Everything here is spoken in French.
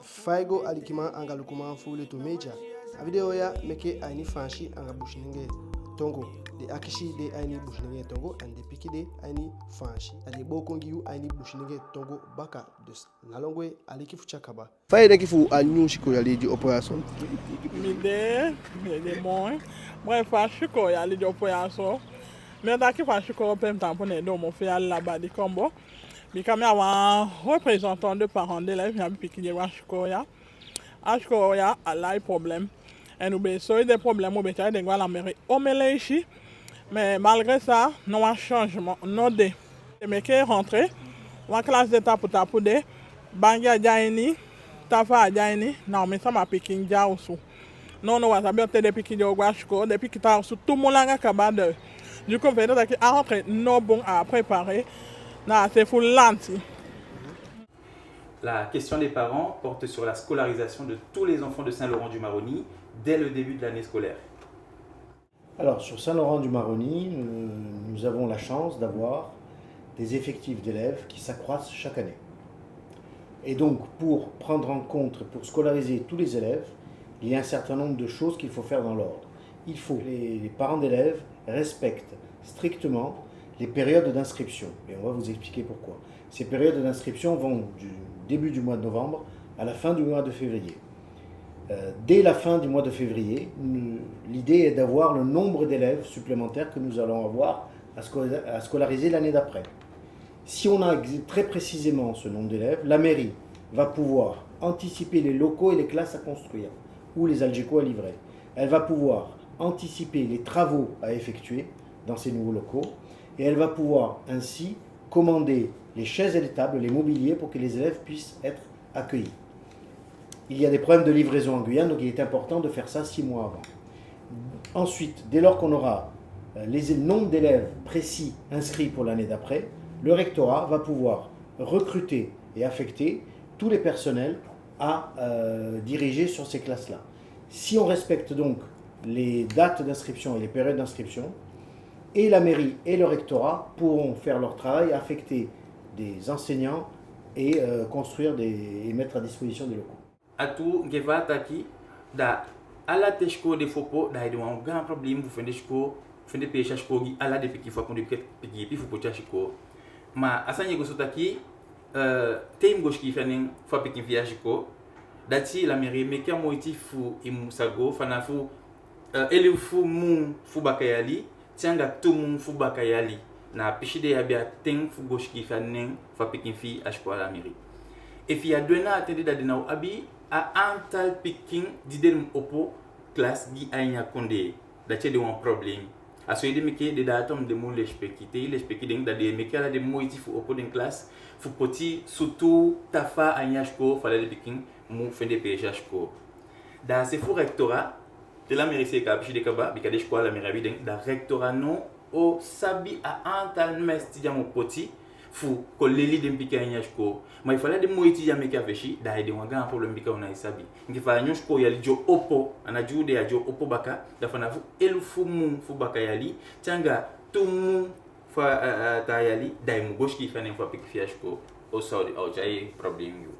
Faigo alikima anga lukuma fule to meja. A video ya meke aini fanshi anga bushininge tongo. De akishi de aini bushininge tongo and de piki de aini fanshi. Ali bokongi yu aini bushininge tongo baka dus. Nalongwe alikifu chakaba. Faide kifu anyu shiko ya lidi operation. Mide moi. Moi fanshi ko ya lidi operation. Mais daqui fanshi ko pem temps pour ne do mo fait là-bas di combo. Mais comme un représentant de parents d'élèves, il y a un petit peu a un problème. Et nous avons des problèmes, nous avons la mairie au ici. Mais malgré ça, nous avons un changement. Nous avons rentré, en classe d'état pour taper, Bangia Jaini, Tafa Jaini, non, mais ça m'a piqué aussi. Non, nous avons bien des piquets de Guachko, des piquets de tout le monde a acabé. Du coup, nous avons rentré, nous bon à préparer. Non, c'est full lenti. La question des parents porte sur la scolarisation de tous les enfants de Saint-Laurent-du-Maroni dès le début de l'année scolaire. Alors, sur Saint-Laurent-du-Maroni, nous avons la chance d'avoir des effectifs d'élèves qui s'accroissent chaque année. Et donc, pour prendre en compte, pour scolariser tous les élèves, il y a un certain nombre de choses qu'il faut faire dans l'ordre. Il faut que les parents d'élèves respectent strictement les périodes d'inscription. Et on va vous expliquer pourquoi. Ces périodes d'inscription vont du début du mois de novembre à la fin du mois de février. Dès la fin du mois de février, l'idée est d'avoir le nombre d'élèves supplémentaires que nous allons avoir à scolariser l'année d'après. Si on a très précisément ce nombre d'élèves, la mairie va pouvoir anticiper les locaux et les classes à construire ou les algécos à livrer. Elle va pouvoir anticiper les travaux à effectuer dans ces nouveaux locaux. Et elle va pouvoir ainsi commander les chaises et les tables, les mobiliers pour que les élèves puissent être accueillis. Il y a des problèmes de livraison en Guyane, donc il est important de faire ça 6 mois avant. Ensuite, dès lors qu'on aura le nombre d'élèves précis inscrits pour l'année d'après, le rectorat va pouvoir recruter et affecter tous les personnels à diriger sur ces classes-là. Si on respecte donc les dates d'inscription et les périodes d'inscription, et la mairie et le rectorat pourront faire leur travail, affecter des enseignants et construire et mettre à disposition des locaux. Atu ngeva taki da ala teshko de fopo da ido un grand problème vous faites fende pe chashko gi ala de piki fa konde piki pi fopo chashko ma asanye go sotaki team gosh ki fanen fa piki viajiko dati la mairie meka moiti fu imusago fanafu ele fu mu fu bakayali tianga tumu fu bakayali na pichide ya bia ten fu gosh ki fanen fa piki fi ashko la mairie et fi ya dona atende da dina abi a antal pikin didelm opo classe gi anya konde da che de un problème a so de meke de datum de mon lespeki de de meke la de moiti fu opo den classe fu poti surtout tafa anyashko fala de pikin mu fende pejashko da se fu rectorat de la mairie se ka bichi de kaba bi ka de shko la mairie den da rectorat non o sabi a antal mesti jamo poti fu ko leli de mpika nyashko ma ifala de moiti ya meka feshi da ide wanga problème bika una isabi ngifa nyushko yali jo opo ana jude ya jo opo baka da fana fu elfu mu fu baka yali tanga tumu fa ta yali da mu goshki fane fa pik fiashko o saudi au jai problème yo